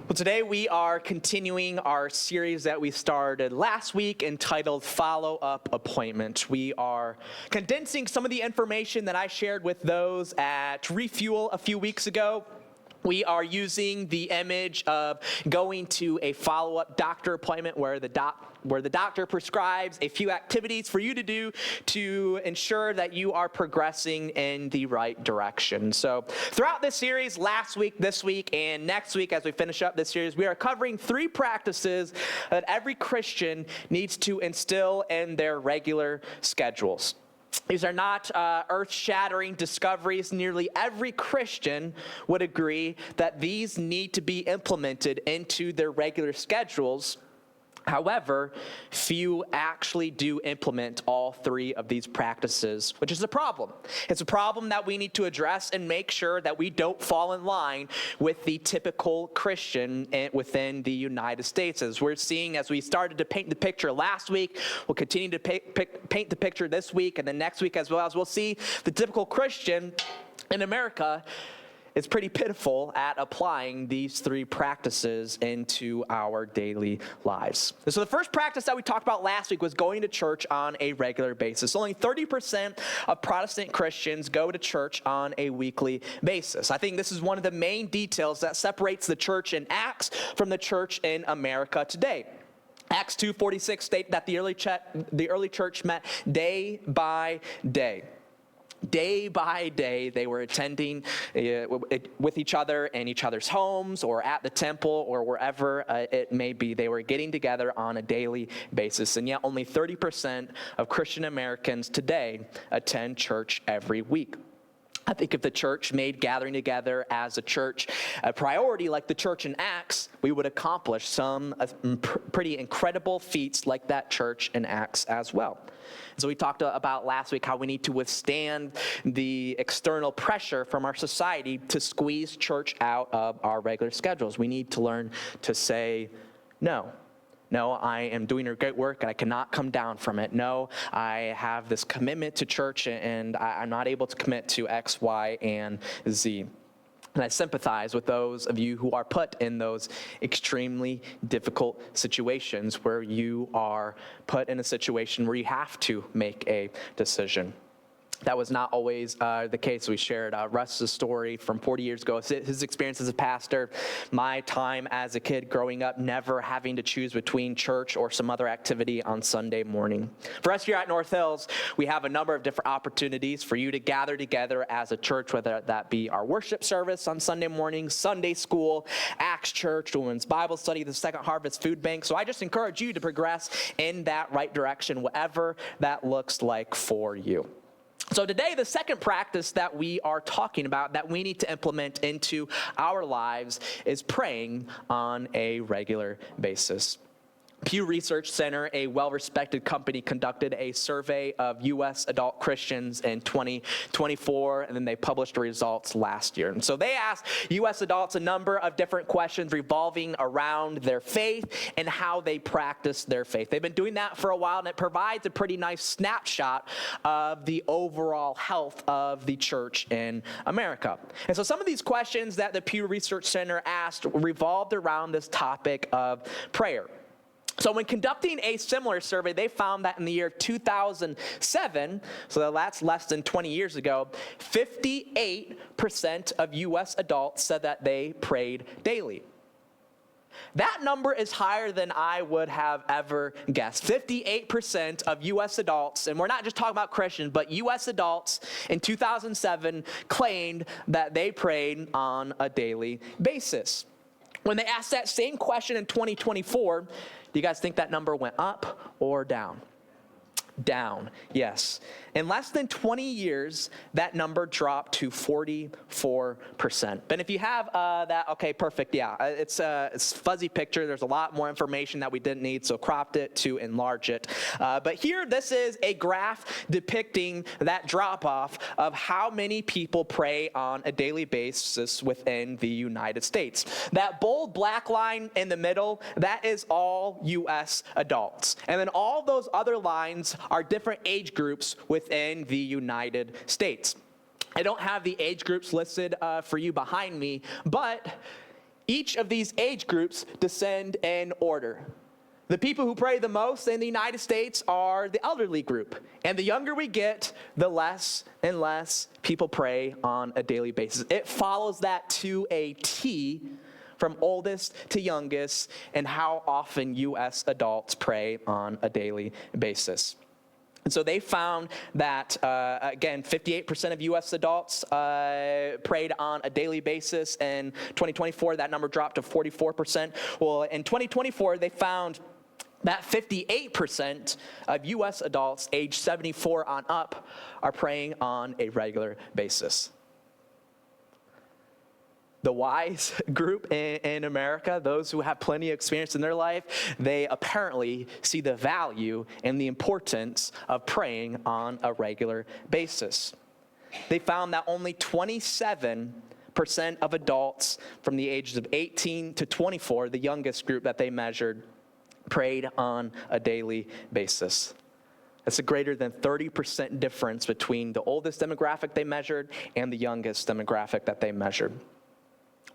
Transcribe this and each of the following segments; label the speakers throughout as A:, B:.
A: Well, today we are continuing our series that we started last week entitled Follow-Up Appointment. We are condensing some of the information that I shared with those at Refuel a few weeks ago. We are using the image of going to a follow-up doctor appointment where the doctor prescribes a few activities for you to do to ensure that you are progressing in the right direction. So throughout this series, last week, this week, and next week as we finish up this series, we are covering 3 practices that every Christian needs to instill in their regular schedules. These are not earth-shattering discoveries. Nearly every Christian would agree that these need to be implemented into their regular schedules. However, few actually do implement all 3 of these practices, which is a problem. It's a problem that we need to address and make sure that we don't fall in line with the typical Christian within the United States. As we're seeing, as we started to paint the picture last week, we'll continue to paint the picture this week and then next week as well, as we'll see the typical Christian in America is pretty pitiful at applying these 3 practices into our daily lives. And so the first practice that we talked about last week was going to church on a regular basis. Only 30% of Protestant Christians go to church on a weekly basis. I think this is one of the main details that separates the church in Acts from the church in America today. Acts 2:46 state that the early church met day by day. Day by day, they were attending with each other in each other's homes or at the temple or wherever it may be. They were getting together on a daily basis, and yet only 30% of Christian Americans today attend church every week. I think if the church made gathering together as a church a priority like the church in Acts, we would accomplish some pretty incredible feats like that church in Acts as well. So we talked about last week how we need to withstand the external pressure from our society to squeeze church out of our regular schedules. We need to learn to say no. No, I am doing a great work and I cannot come down from it. No, I have this commitment to church and I'm not able to commit to X, Y, and Z. And I sympathize with those of you who are put in those extremely difficult situations where you are put in a situation where you have to make a decision. That was not always the case. We shared Russ's story from 40 years ago, his experience as a pastor, my time as a kid growing up, never having to choose between church or some other activity on Sunday morning. For us here at North Hills, we have a number of different opportunities for you to gather together as a church, whether that be our worship service on Sunday morning, Sunday school, Acts Church, Women's Bible Study, the Second Harvest Food Bank. So I just encourage you to progress in that right direction, whatever that looks like for you. So today, the second practice that we are talking about that we need to implement into our lives is praying on a regular basis. Pew Research Center, a well-respected company, conducted a survey of U.S. adult Christians in 2024, and then they published the results last year. And so they asked U.S. adults a number of different questions revolving around their faith and how they practice their faith. They've been doing that for a while, and it provides a pretty nice snapshot of the overall health of the church in America. And so some of these questions that the Pew Research Center asked revolved around this topic of prayer. So when conducting a similar survey, they found that in the year 2007, so that's less than 20 years ago, 58% of U.S. adults said that they prayed daily. That number is higher than I would have ever guessed. 58% of U.S. adults, and we're not just talking about Christians, but U.S. adults in 2007 claimed that they prayed on a daily basis. When they asked that same question in 2024, do you guys think that number went up or down? Down, yes. In less than 20 years, that number dropped to 44%. But if you have that, okay, perfect, yeah. It's a fuzzy picture. There's a lot more information that we didn't need, so cropped it to enlarge it. But here, this is a graph depicting that drop-off of how many people pray on a daily basis within the United States. That bold black line in the middle, that is all U.S. adults. And then all those other lines are different age groups within the United States. I don't have the age groups listed for you behind me, but Each of these age groups descend in order. The people who pray the most in the United States are the elderly group. And the younger we get, the less and less people pray on a daily basis. It follows that to a T, from oldest to youngest, and how often U.S. adults pray on a daily basis. And so they found that, again, 58% of U.S. adults prayed on a daily basis. In 2024, that number dropped to 44%. Well, in 2024, they found that 58% of U.S. adults aged 74 on up are praying on a regular basis. The wise group in America, those who have plenty of experience in their life, they apparently see the value and the importance of praying on a regular basis. They found that only 27% of adults from the ages of 18 to 24, the youngest group that they measured, prayed on a daily basis. That's a greater than 30% difference between the oldest demographic they measured and the youngest demographic that they measured.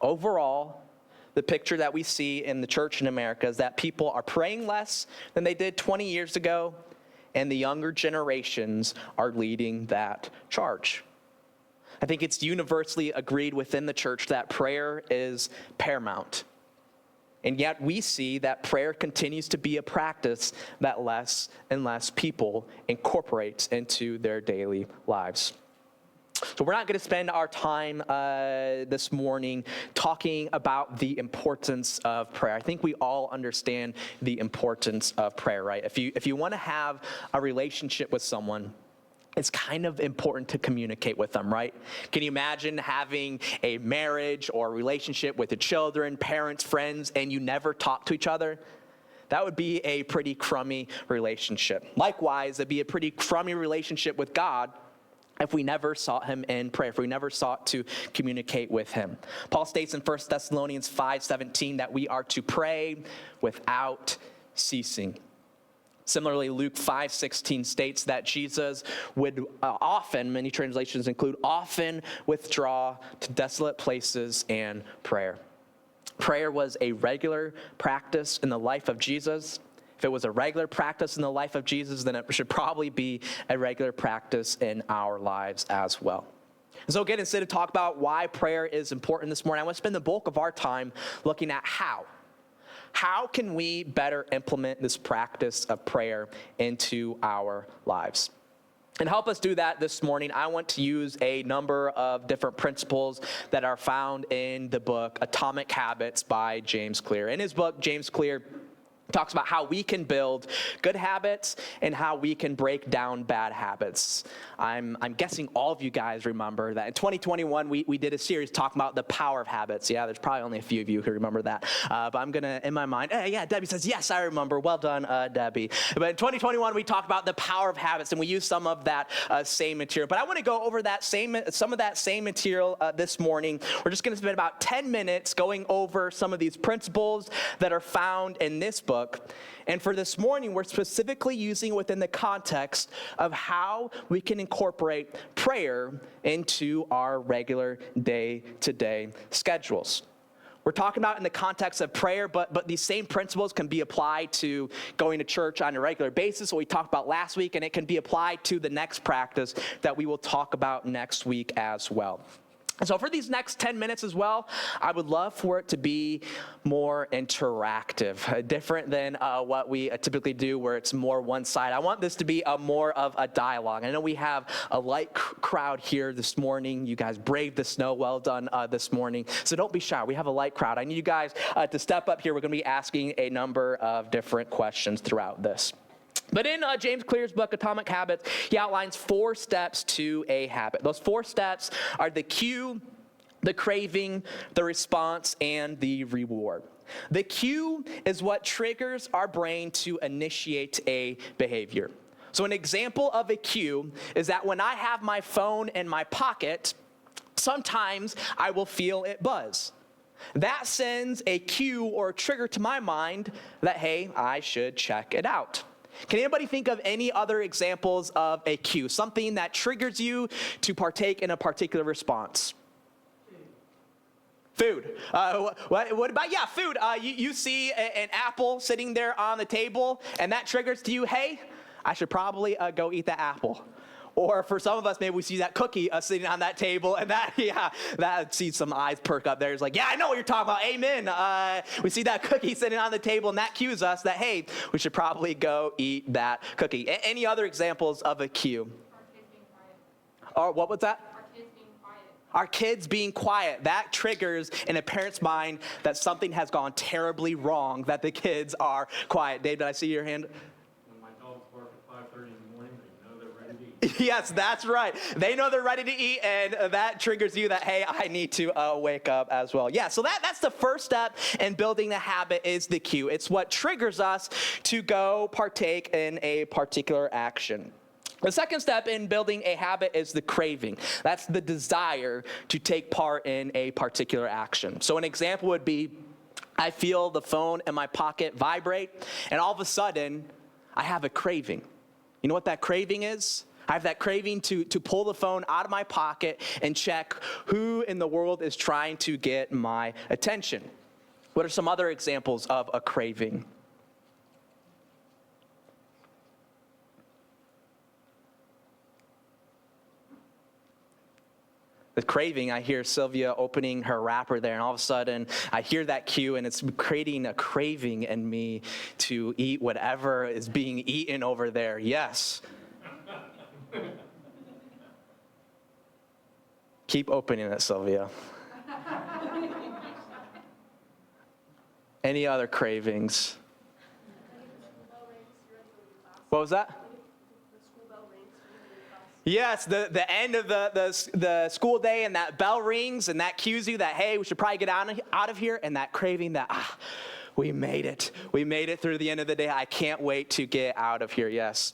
A: Overall, the picture that we see in the church in America is that people are praying less than they did 20 years ago, and the younger generations are leading that charge. I think it's universally agreed within the church that prayer is paramount. And yet we see that prayer continues to be a practice that less and less people incorporate into their daily lives. So we're not going to spend our time this morning talking about the importance of prayer. I think we all understand the importance of prayer, right? If you want to have a relationship with someone, it's kind of important to communicate with them, right? Can you imagine having a marriage or a relationship with your children, parents, friends, and you never talk to each other? That would be a pretty crummy relationship. Likewise, it'd be a pretty crummy relationship with God if we never sought him in prayer, if we never sought to communicate with him. Paul states in 1 Thessalonians 5:17 that we are to pray without ceasing. Similarly, Luke 5:16 states that Jesus would often, many translations include, often withdraw to desolate places and prayer. Prayer was a regular practice in the life of Jesus. If it was a regular practice in the life of Jesus, then it should probably be a regular practice in our lives as well. So again, instead of talk about why prayer is important this morning, I want to spend the bulk of our time looking at how. How can we better implement this practice of prayer into our lives? And help us do that this morning, I want to use a number of different principles that are found in the book Atomic Habits by James Clear. In his book, James Clear talks about how we can build good habits and how we can break down bad habits. I'm guessing all of you guys remember that in 2021, we did a series talking about the power of habits. Yeah, there's probably only a few of you who remember that. But I'm going to, in my mind, yeah, Debbie says, yes, I remember. Well done, Debbie. But in 2021, we talked about the power of habits, and we used some of that same material. But I want to go over some of that same material this morning. We're just going to spend about 10 minutes going over some of these principles that are found in this book. And for this morning, we're specifically using within the context of how we can incorporate prayer into our regular day-to-day schedules. We're talking about in the context of prayer, but these same principles can be applied to going to church on a regular basis, what we talked about last week, and it can be applied to the next practice that we will talk about next week as well. So for these next 10 minutes as well, I would love for it to be more interactive, different than what we typically do where it's more one side. I want this to be more of a dialogue. I know we have a light crowd here this morning. You guys braved the snow. Well done this morning. So don't be shy. We have a light crowd. I need you guys to step up here. We're going to be asking a number of different questions throughout this. But in James Clear's book, Atomic Habits, he outlines 4 steps to a habit. Those 4 steps are the cue, the craving, the response, and the reward. The cue is what triggers our brain to initiate a behavior. So an example of a cue is that when I have my phone in my pocket, sometimes I will feel it buzz. That sends a cue or a trigger to my mind that, hey, I should check it out. Can anybody think of any other examples of a cue, something that triggers you to partake in a particular response? Food. What about, yeah, food. You see an apple sitting there on the table, and that triggers to you, hey, I should probably go eat that apple. Or for some of us, maybe we see that cookie sitting on that table, and that sees some eyes perk up there. It's like, yeah, I know what you're talking about. Amen. We see that cookie sitting on the table, and that cues us that, hey, we should probably go eat that cookie. Any other examples of a cue?
B: Our kids being quiet.
A: Or what was that?
B: Our kids being quiet.
A: Our kids being quiet. That triggers in a parent's mind that something has gone terribly wrong, that the kids are quiet. Dave, did I see your hand?
C: When my dogs bark at 5:30 in the morning, they know they're ready to eat.
A: Yes, that's right. They know they're ready to eat, and that triggers you that, hey, I need to wake up as well. Yeah, so that's the first step in building the habit is the cue. It's what triggers us to go partake in a particular action. The second step in building a habit is the craving. That's the desire to take part in a particular action. So an example would be, I feel the phone in my pocket vibrate, and all of a sudden, I have a craving. You know what that craving is? I have that craving to pull the phone out of my pocket and check who in the world is trying to get my attention. What are some other examples of a craving? The craving, I hear Sylvia opening her wrapper there, and all of a sudden, I hear that cue, and it's creating a craving in me to eat whatever is being eaten over there. Yes. Keep opening it, Sylvia. Any other cravings? What was that? Yes, the end of the school day, and that bell rings, and that cues you that, hey, we should probably get out of here, and that craving that, we made it. We made it through the end of the day. I can't wait to get out of here. Yes.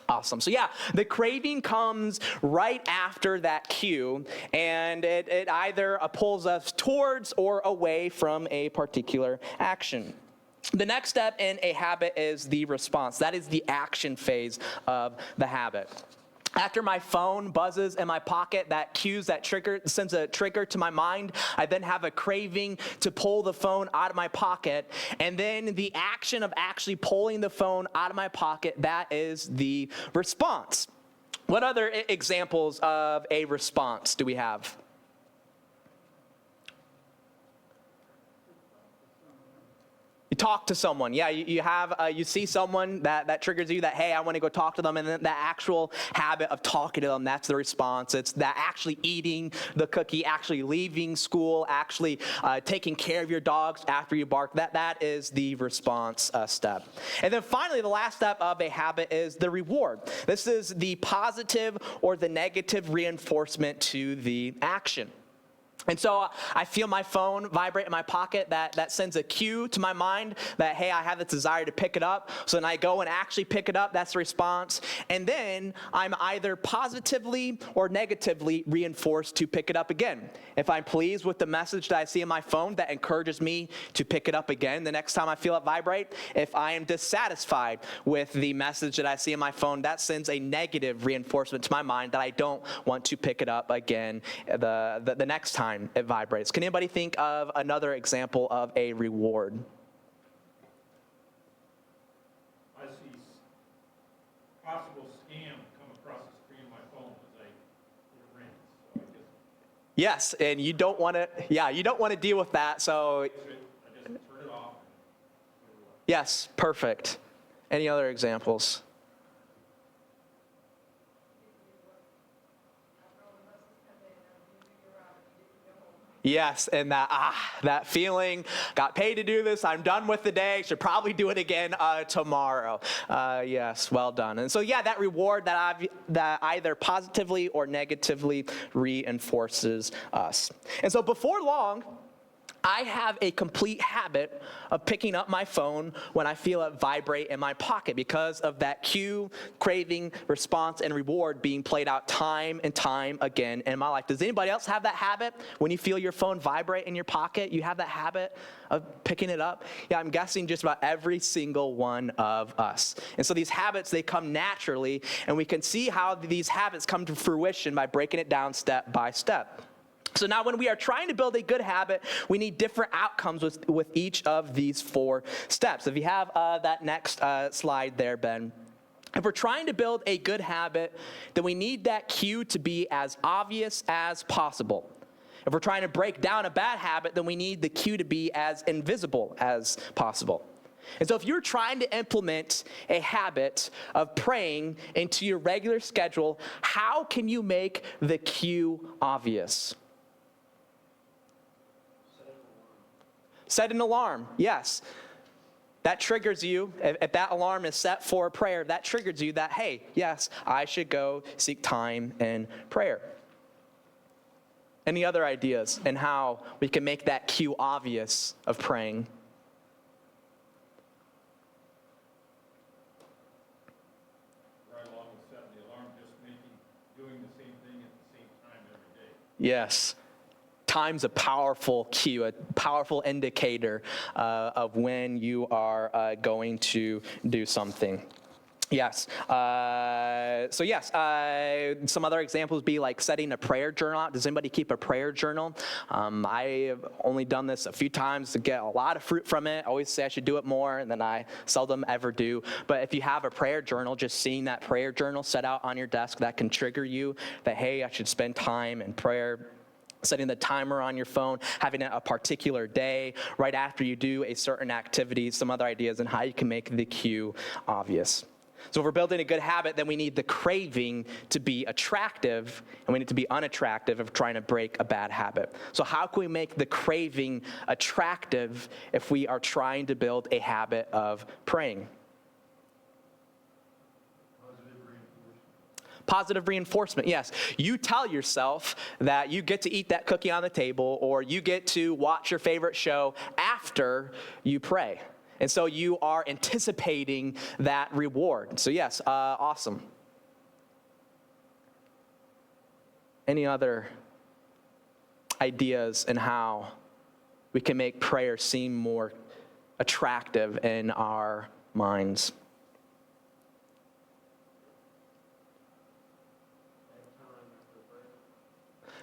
A: Awesome. So yeah, the craving comes right after that cue, and it either pulls us towards or away from a particular action. The next step in a habit is the response. That is the action phase of the habit. After my phone buzzes in my pocket, that sends a trigger to my mind. I then have a craving to pull the phone out of my pocket. And then the action of actually pulling the phone out of my pocket, that is the response. What other examples of a response do we have? You talk to someone. Yeah, you see someone that triggers you that, hey, I want to go talk to them. And then the actual habit of talking to them, that's the response. It's that actually eating the cookie, actually leaving school, actually taking care of your dogs after you bark. That is the response step. And then finally, the last step of a habit is the reward. This is the positive or the negative reinforcement to the action. And so I feel my phone vibrate in my pocket. That sends a cue to my mind that, hey, I have this desire to pick it up. So then I go and actually pick it up. That's the response. And then I'm either positively or negatively reinforced to pick it up again. If I'm pleased with the message that I see in my phone, that encourages me to pick it up again the next time I feel it vibrate. If I am dissatisfied with the message that I see in my phone, that sends a negative reinforcement to my mind that I don't want to pick it up again the next time it vibrates. Can anybody think of another example of a reward?
C: I see possible scam come across the screen of my phone as it rings. So I just
A: Yes, and you don't want to deal with that. So
C: I just turn it off.
A: yes, perfect. Any other examples? Yes, and that feeling, got paid to do this, I'm done with the day, should probably do it again tomorrow. Yes, well done. And so yeah, that reward that either positively or negatively reinforces us. And so before long, I have a complete habit of picking up my phone when I feel it vibrate in my pocket because of that cue, craving, response, and reward being played out time and time again in my life. Does anybody else have that habit? When you feel your phone vibrate in your pocket, you have that habit of picking it up? Yeah, I'm guessing just about every single one of us. And so these habits, they come naturally, and we can see how these habits come to fruition by breaking it down step by step. So now when we are trying to build a good habit, we need different outcomes with each of these 4 steps. If you have that next slide there, Ben. If we're trying to build a good habit, then we need that cue to be as obvious as possible. If we're trying to break down a bad habit, then we need the cue to be as invisible as possible. And so if you're trying to implement a habit of praying into your regular schedule, how can you make the cue obvious? Set an alarm, yes. That triggers you. If that alarm is set for prayer, that triggers you that, hey, yes, I should go seek time in prayer. Any other ideas in how we can make that cue obvious of praying?
C: Right along with setting the alarm, just doing the same thing at the same time every day.
A: Yes. Time's a powerful cue, a powerful indicator of when you are going to do something. Yes. So yes, some other examples be like setting a prayer journal out. Does anybody keep a prayer journal? I have only done this a few times to get a lot of fruit from it. I always say I should do it more, and then I seldom ever do. But if you have a prayer journal, just seeing that prayer journal set out on your desk, that can trigger you that, hey, I should spend time in prayer. Setting the timer on your phone, having it a particular day, right after you do a certain activity, some other ideas on how you can make the cue obvious. So if we're building a good habit, then we need the craving to be attractive, and we need to be unattractive if trying to break a bad habit. So how can we make the craving attractive if we are trying to build a habit of praying? Positive reinforcement, yes. You tell yourself that you get to eat that cookie on the table, or you get to watch your favorite show after you pray. And so you are anticipating that reward. So yes, awesome. Any other ideas in how we can make prayer seem more attractive in our minds?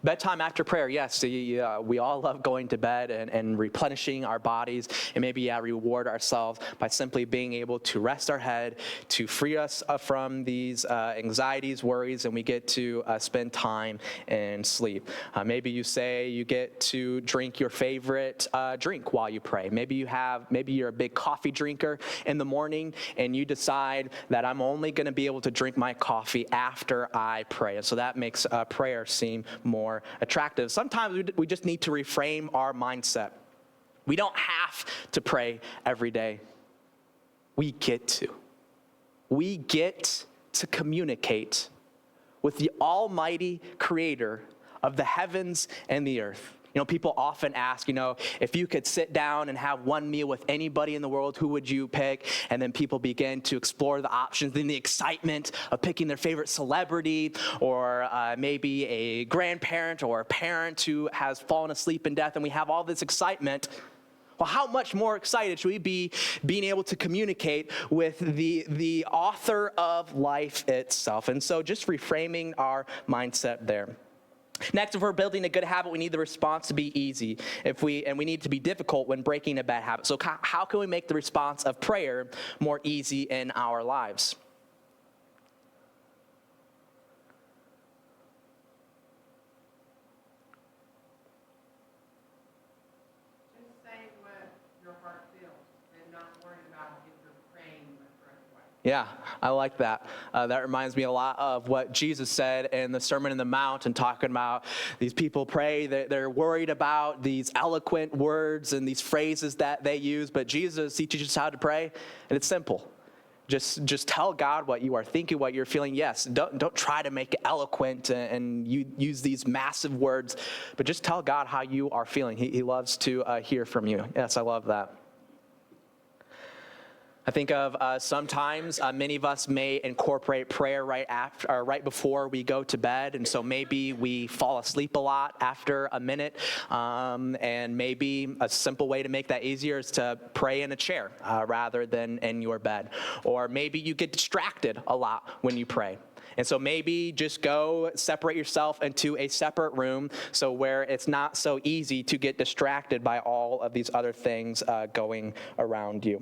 A: Bedtime after prayer, yes. We all love going to bed and replenishing our bodies, and maybe reward ourselves by simply being able to rest our head, to free us from these anxieties, worries, and we get to spend time and sleep. Maybe you say you get to drink your favorite drink while you pray. Maybe you're a big coffee drinker in the morning, and you decide that I'm only going to be able to drink my coffee after I pray. And so that makes prayer seem more attractive. Sometimes we just need to reframe our mindset. We don't have to pray every day. We get to. We get to communicate with the Almighty Creator of the heavens and the earth. People often ask, if you could sit down and have one meal with anybody in the world, who would you pick? And then people begin to explore the options, then the excitement of picking their favorite celebrity, or maybe a grandparent or a parent who has fallen asleep in death, and we have all this excitement. Well, how much more excited should we be being able to communicate with the author of life itself? And so just reframing our mindset there. Next, if we're building a good habit, we need the response to be easy. We need to be difficult when breaking a bad habit. So how can we make the response of prayer more easy in our lives?
B: Just say what your heart feels and not worry about if you're praying the correct way.
A: Yeah, I like that. That reminds me a lot of what Jesus said in the Sermon on the Mount, and talking about these people pray. They're worried about these eloquent words and these phrases that they use, but Jesus, he teaches us how to pray, and it's simple. Just tell God what you are thinking, what you're feeling. Yes, don't try to make it eloquent and you use these massive words, but just tell God how you are feeling. He loves to hear from you. Yes, I love that. I think of sometimes many of us may incorporate prayer right before we go to bed, and so maybe we fall asleep a lot after a minute, and maybe a simple way to make that easier is to pray in a chair rather than in your bed. Or maybe you get distracted a lot when you pray. And so maybe just go separate yourself into a separate room so where it's not so easy to get distracted by all of these other things going around you.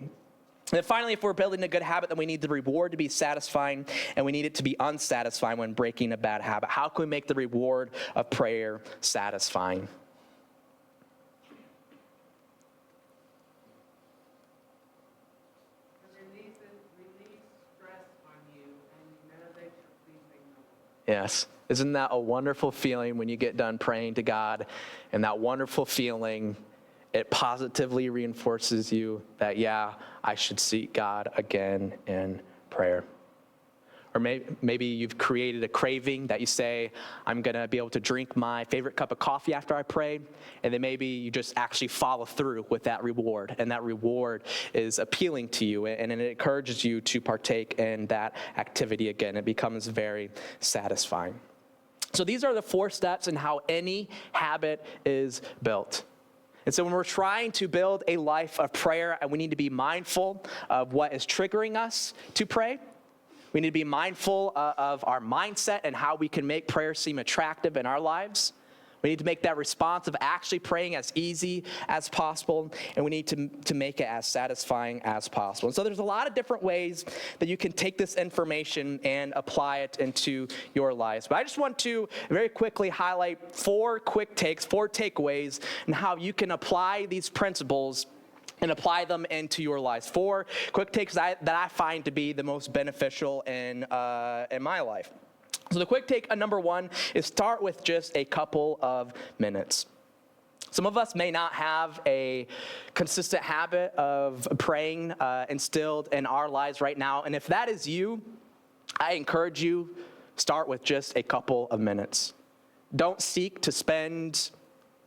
A: And finally, if we're building a good habit, then we need the reward to be satisfying, and we need it to be unsatisfying when breaking a bad habit. How can we make the reward of prayer satisfying?
B: Release stress on you, and you know that you're pleasing the Lord.
A: Yes. Isn't that a wonderful feeling when you get done praying to God? And that wonderful feeling, it positively reinforces you that, yeah, I should seek God again in prayer. Or maybe you've created a craving that you say, I'm going to be able to drink my favorite cup of coffee after I pray. And then maybe you just actually follow through with that reward. And that reward is appealing to you. And it encourages you to partake in that activity again. It becomes very satisfying. So these are the 4 steps in how any habit is built. And so when we're trying to build a life of prayer, we need to be mindful of what is triggering us to pray. We need to be mindful of our mindset and how we can make prayer seem attractive in our lives. We need to make that response of actually praying as easy as possible, and we need to make it as satisfying as possible. And so there's a lot of different ways that you can take this information and apply it into your lives. But I just want to very quickly highlight 4 quick takes, 4 takeaways, and how you can apply these principles and apply them into your lives. 4 quick takes that I find to be the most beneficial in my life. So the quick take number 1 is start with just a couple of minutes. Some of us may not have a consistent habit of praying instilled in our lives right now. And if that is you, I encourage you, start with just a couple of minutes. Don't seek to spend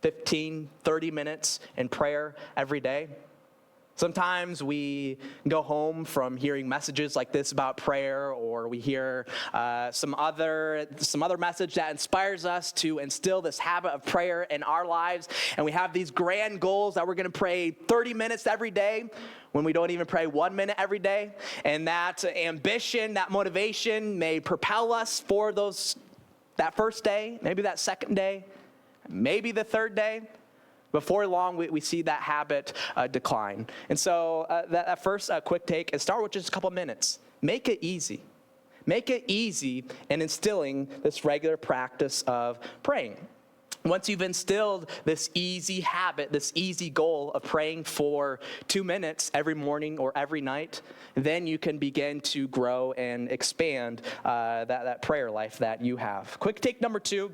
A: 15, 30 minutes in prayer every day. Sometimes we go home from hearing messages like this about prayer, or we hear some other message that inspires us to instill this habit of prayer in our lives, and we have these grand goals that we're going to pray 30 minutes every day when we don't even pray 1 minute every day. And that ambition, that motivation may propel us for that first day, maybe that second day, maybe the third day. Before long, we see that habit decline. And so that first quick take is start with just a couple minutes. Make it easy. Make it easy in instilling this regular practice of praying. Once you've instilled this easy habit, this easy goal of praying for 2 minutes every morning or every night, then you can begin to grow and expand that prayer life that you have. Quick take number 2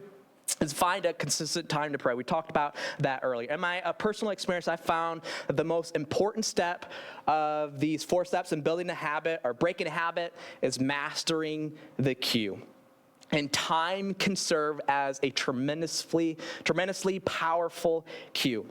A: is find a consistent time to pray. We talked about that earlier. In my personal experience, I found that the most important step of these 4 steps in building a habit or breaking a habit is mastering the cue. And time can serve as a tremendously powerful cue.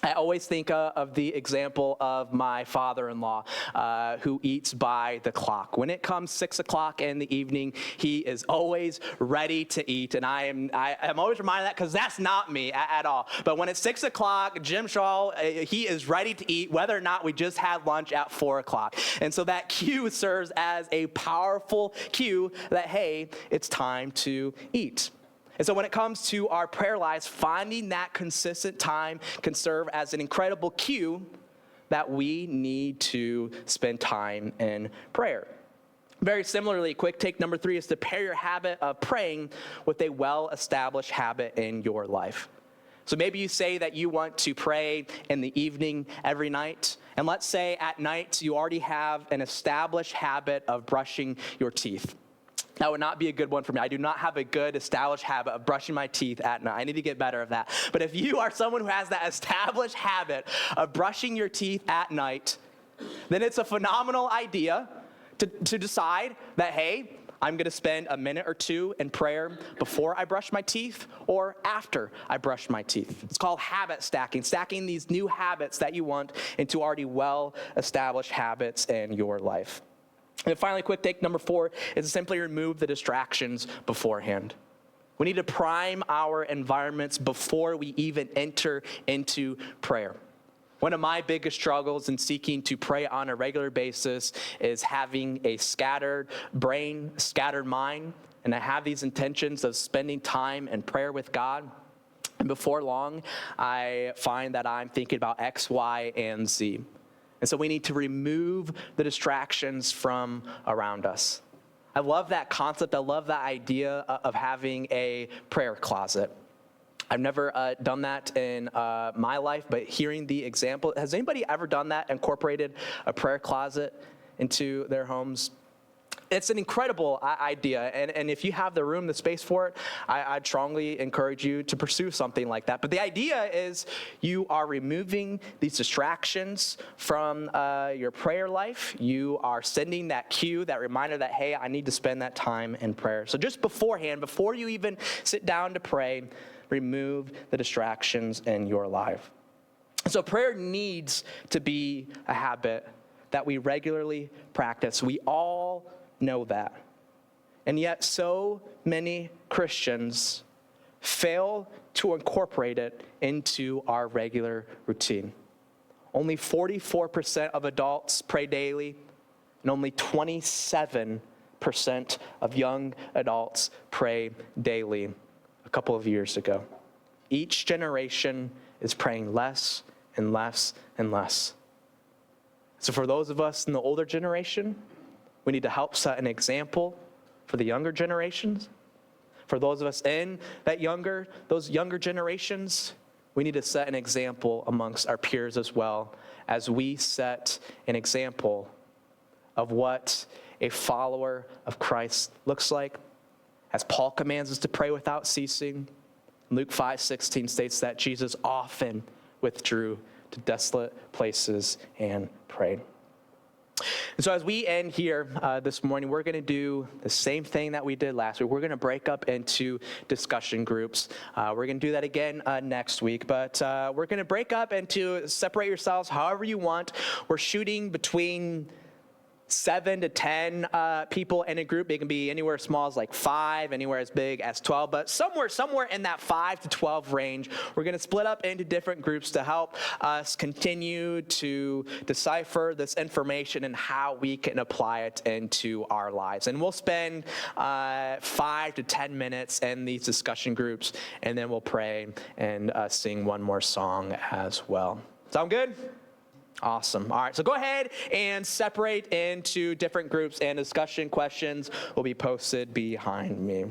A: I always think of the example of my father-in-law who eats by the clock. When it comes 6 o'clock in the evening, he is always ready to eat. And I am always reminded of that because that's not me at all. But when it's 6 o'clock, Jim Shaw, he is ready to eat whether or not we just had lunch at 4 o'clock. And so that cue serves as a powerful cue that, hey, it's time to eat. And so when it comes to our prayer lives, finding that consistent time can serve as an incredible cue that we need to spend time in prayer. Very similarly, quick take number 3 is to pair your habit of praying with a well-established habit in your life. So maybe you say that you want to pray in the evening every night. And let's say at night you already have an established habit of brushing your teeth. That would not be a good one for me. I do not have a good established habit of brushing my teeth at night. I need to get better at that. But if you are someone who has that established habit of brushing your teeth at night, then it's a phenomenal idea to decide that, hey, I'm going to spend a minute or 2 in prayer before I brush my teeth or after I brush my teeth. It's called habit stacking these new habits that you want into already well-established habits in your life. And finally, quick take number 4 is to simply remove the distractions beforehand. We need to prime our environments before we even enter into prayer. One of my biggest struggles in seeking to pray on a regular basis is having a scattered brain, scattered mind, and I have these intentions of spending time in prayer with God. And before long, I find that I'm thinking about X, Y, and Z. And so we need to remove the distractions from around us. I love that concept. I love that idea of having a prayer closet. I've never done that in my life, but hearing the example, has anybody ever done that, incorporated a prayer closet into their homes? It's an incredible idea, and if you have the room, the space for it, I'd strongly encourage you to pursue something like that. But the idea is you are removing these distractions from your prayer life. You are sending that cue, that reminder that, hey, I need to spend that time in prayer. So just beforehand, before you even sit down to pray, remove the distractions in your life. So prayer needs to be a habit that we regularly practice. We all know that. And yet so many Christians fail to incorporate it into our regular routine. Only 44% of adults pray daily, and only 27% of young adults pray daily a couple of years ago. Each generation is praying less and less and less. So for those of us in the older generation, we need to help set an example for the younger generations. For those of us in those younger generations, we need to set an example amongst our peers as well, as we set an example of what a follower of Christ looks like. As Paul commands us to pray without ceasing, Luke 5:16 states that Jesus often withdrew to desolate places and prayed. And so as we end here this morning, we're going to do the same thing that we did last week. We're going to break up into discussion groups. We're going to do that again next week, but we're going to break up into separate yourselves however you want. We're shooting between 7 to 10 people in a group. They can be anywhere as small as like 5, anywhere as big as 12, but somewhere in that 5 to 12 range. We're going to split up into different groups to help us continue to decipher this information and how we can apply it into our lives. And we'll spend 5 to 10 minutes in these discussion groups, and then we'll pray and sing one more song as well. Sound good? Awesome. All right, so go ahead and separate into different groups, and discussion questions will be posted behind me.